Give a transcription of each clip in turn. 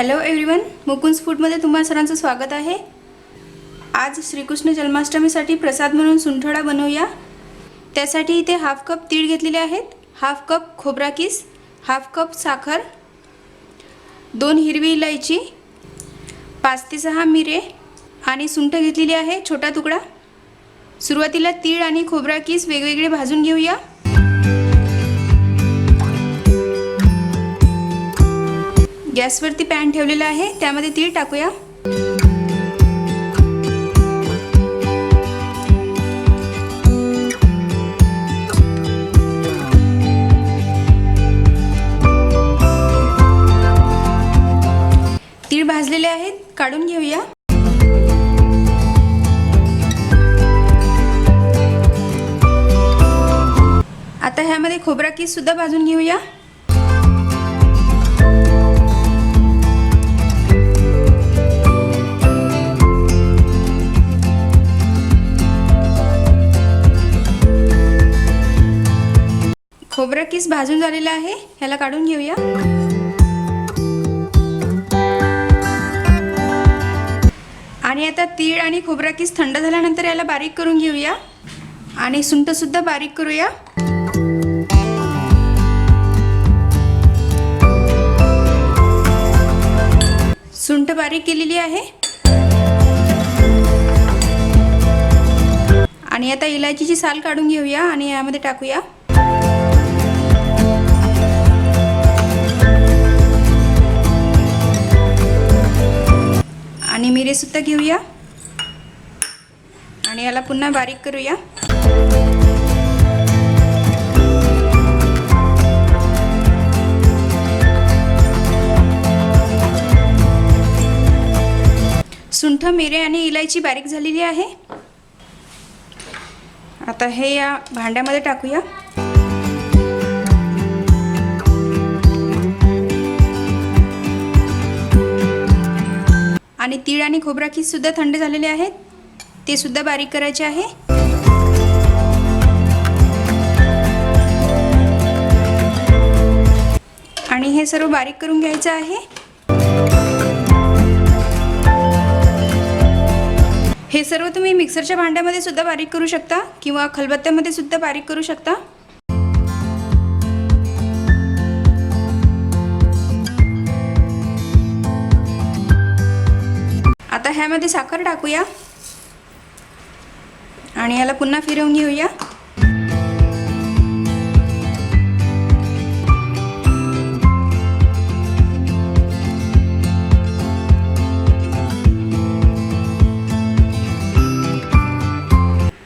Hello everyone, Mukund फूडमध्ये तुम्हा सर्वांचं स्वागत आहे। आज श्रीकृष्ण जन्माष्टमीसाठी प्रसाद म्हणून सुंठोळा बनवूया। त्यासाठी इथे हाफ कप तीळ घेतलेले आहेत, हाफ कप खोबरा किस, हाफ कप साखर, 2 हिरवी इलायची, 5 ते 6 मिरे आणि सुंठ घेतलेली आहे छोटा तुकडा। सुरुवातीला तीळ आणि खोबरा किस वेगवेगळे भाजून घेऊया। गॅसवरती पॅन ठेवलेला आहे, त्यामध्ये तीळ टाकूया। तीळ भाजलेले आहेत, काढून घेऊया। आता ह्यामध्ये खोबरा किस सुद्धा भाजून घेऊया। खोबरा किस भाजून झालेला आहे, ह्याला काढून घेऊया। आणि आता तीळ आणि खोबरा किस थंड झाल्यानंतर याला बारीक करून घेऊया आणि सुंठ सुद्धा बारीक करूया। सुंठ बारीक केलेली आहे आणि आता इलायचीची साल काढून घेऊया आणि यामध्ये टाकूया। आणि मिरे सुद्धा घेऊया आणि याला पुन्हा बारीक करूया। सुंठ, मिरे आणि इलायची बारीक झालेली आहे। आता हे या भांड्यामध्ये टाकूया। आणि तीळ आणि खोबरा किस सुद्धा थंड झालेले आहेत, ते सुद्धा बारीक करायचे आहे। आणि हे सर्व बारीक करून घ्यायचं आहे। हे सर्व तुम्ही मिक्सरच्या भांड्यामध्ये सुद्धा बारीक करू शकता किंवा खलबत्त्यामध्ये सुद्धा बारीक करू शकता। आता ह्यामध्ये साखर टाकूया आणि याला पुन्हा फिरवून घेऊया।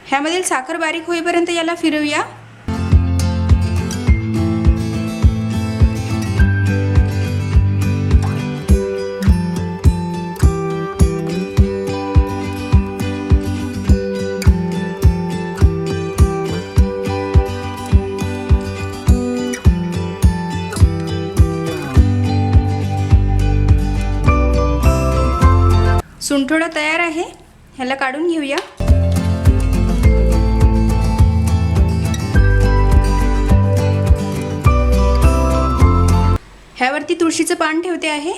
ह्यामधील साखर बारीक होईपर्यंत याला फिरवूया। सुंठोळा तयार आहे, ह्याला काढून घेऊया। ह्यावरती तुळशीचं पान ठेवते आहे।